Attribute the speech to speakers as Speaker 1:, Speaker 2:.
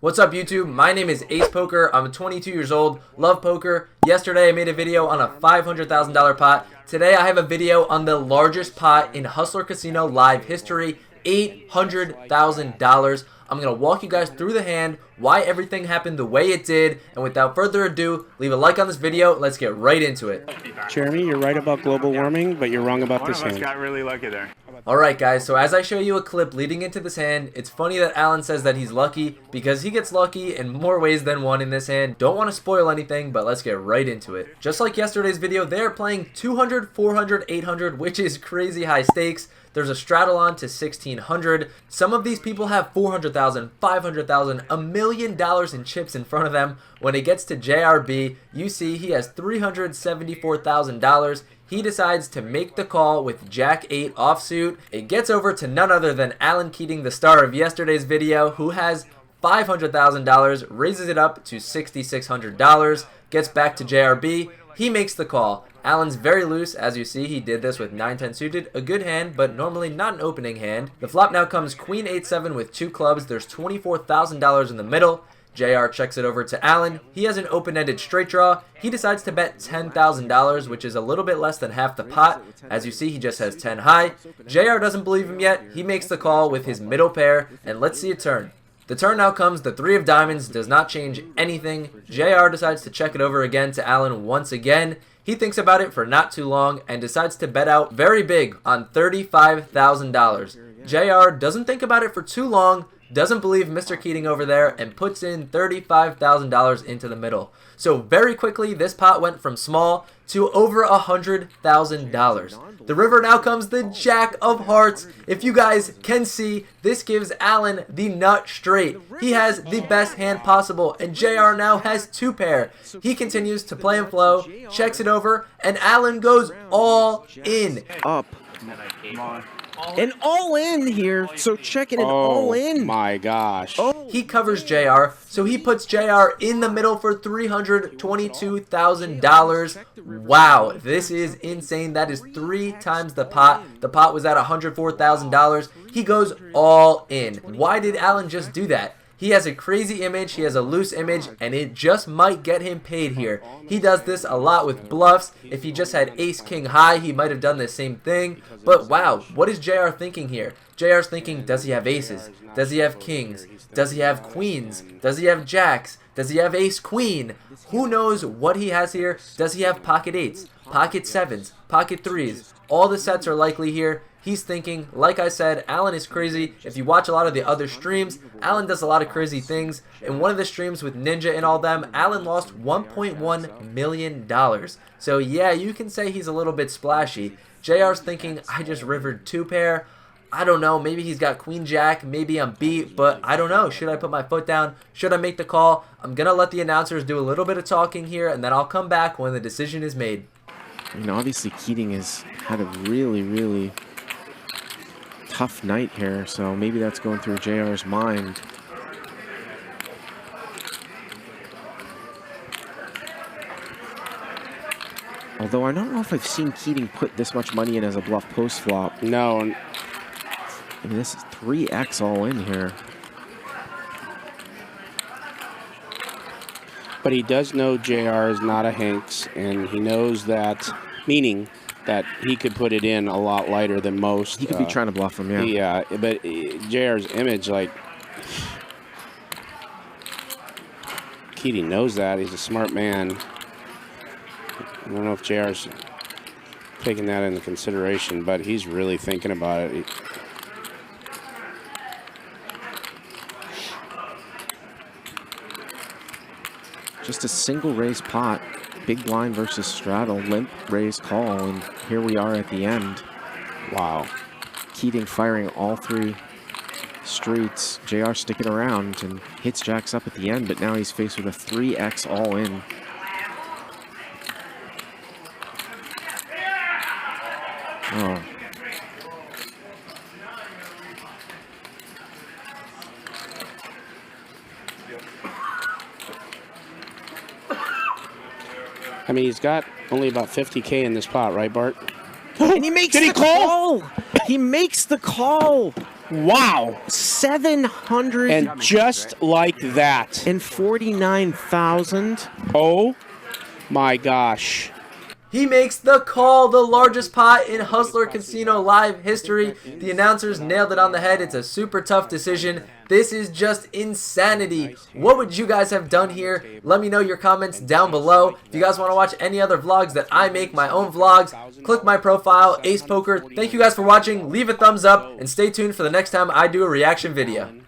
Speaker 1: What's up YouTube? My name is Ace Poker. I'm 22 years old, love poker. Yesterday I made a video on a $500,000 pot. Today I have a video on the largest pot in Hustler Casino live history, $800,000. I'm going to walk you guys through the hand, why everything happened the way it did, and without further ado, leave a like on this video. Let's get right into it.
Speaker 2: Jeremy, you're right about global warming, but you're wrong about this hand.
Speaker 3: One of us got really lucky there.
Speaker 1: Alright guys, so as I show you a clip leading into this hand, it's funny that Alan says that he's lucky because he gets lucky in more ways than one in this hand. Don't want to spoil anything, but let's get right into it. Just like yesterday's video, they're playing 200, 400, 800, which is crazy high stakes. There's a straddle on to 1,600. Some of these people have 400,000, 500,000, $1 million in chips in front of them. When it gets to JRB, you see he has $374,000. He decides to make the call with Jack 8 offsuit. It gets over to none other than Alan Keating, the star of yesterday's video, who has $500,000, raises it up to $6,600, gets back to JRB. He makes the call. Alan's very loose, as you see. He did this with 9-10 suited, a good hand, but normally not an opening hand. The flop now comes Queen 8-7 with 2 clubs. There's $24,000 in the middle. JR checks it over to Alan. He has an open-ended straight draw. He decides to bet $10,000, which is a little bit less than half the pot. As you see, he just has 10 high. JR doesn't believe him yet. He makes the call with his middle pair, and let's see a turn. The turn now comes the 3 of diamonds, does not change anything. JR decides to check it over again to Alan once again. He thinks about it for not too long and decides to bet out very big on $35,000. JR doesn't think about it for too long, doesn't believe Mr. Keating over there, and puts in $35,000 into the middle. So very quickly, this pot went from small to over $100,000. The river now comes the Jack of Hearts. If you guys can see, this gives Alan the nut straight. He has the best hand possible, and JR now has 2 pair. He continues to play and flow, checks it over, and Alan goes all in.
Speaker 2: Up. And all in here, so checking it all in.
Speaker 3: My gosh.
Speaker 1: He covers JR, so he puts JR in the middle for $322,000. Wow, this is insane. That is 3 times the pot. The pot was at $104,000. He goes all in. Why did Alan just do that? He has a crazy image, he has a loose image, and it just might get him paid here. He does this a lot with bluffs. If he just had ace-king high, he might have done the same thing. But wow, what is JR thinking here? JR's thinking, does he have aces? Does he have kings? Does he have queens? Does he have jacks? Does he have ace-queen? Who knows what he has here? Does he have pocket 8s, pocket 7s, pocket 3s? All the sets are likely here. He's thinking, like I said, Alan is crazy. If you watch a lot of the other streams, Alan does a lot of crazy things. In one of the streams with Ninja and all them, Alan lost $1.1 million. So yeah, you can say he's a little bit splashy. JR's thinking, I just rivered 2 pair. I don't know, maybe he's got queen jack, maybe I'm beat, but I don't know. Should I put my foot down? Should I make the call? I'm going to let the announcers do a little bit of talking here, and then I'll come back when the decision is made.
Speaker 4: You know, obviously Keating has had a really tough night here, so maybe that's going through JR's mind. Although I don't know if I've seen Keating put this much money in as a bluff post flop.
Speaker 2: No.
Speaker 4: I mean, this is 3x all in here.
Speaker 2: But he does know JR is not a Hanks, and he knows that, meaning that he could put it in a lot lighter than most.
Speaker 4: He could be trying to bluff him, yeah.
Speaker 2: Yeah, but JR's image, like, Keating knows that. He's a smart man. I don't know if JR's taking that into consideration, but he's really thinking about it.
Speaker 4: Just a single raise pot. Big blind versus straddle, limp, raise, call, and here we are at the end.
Speaker 2: Wow.
Speaker 4: Keating firing all 3 streets. JR sticking around and hits jacks up at the end, but now he's faced with a 3x all in. Oh.
Speaker 2: I mean, he's got only about 50K in this pot, right, Bart?
Speaker 4: And he makes the call! He makes the call!
Speaker 2: Wow.
Speaker 4: 700
Speaker 2: And just like that.
Speaker 4: and 49,000.
Speaker 2: Oh my gosh.
Speaker 1: He makes the call, the largest pot in Hustler Casino Live history. The announcers nailed it on the head. It's a super tough decision. This is just insanity. What would you guys have done here? Let me know your comments down below. If you guys want to watch any other vlogs that I make, my own vlogs, click my profile, Ace Poker. Thank you guys for watching. Leave a thumbs up and stay tuned for the next time I do a reaction video.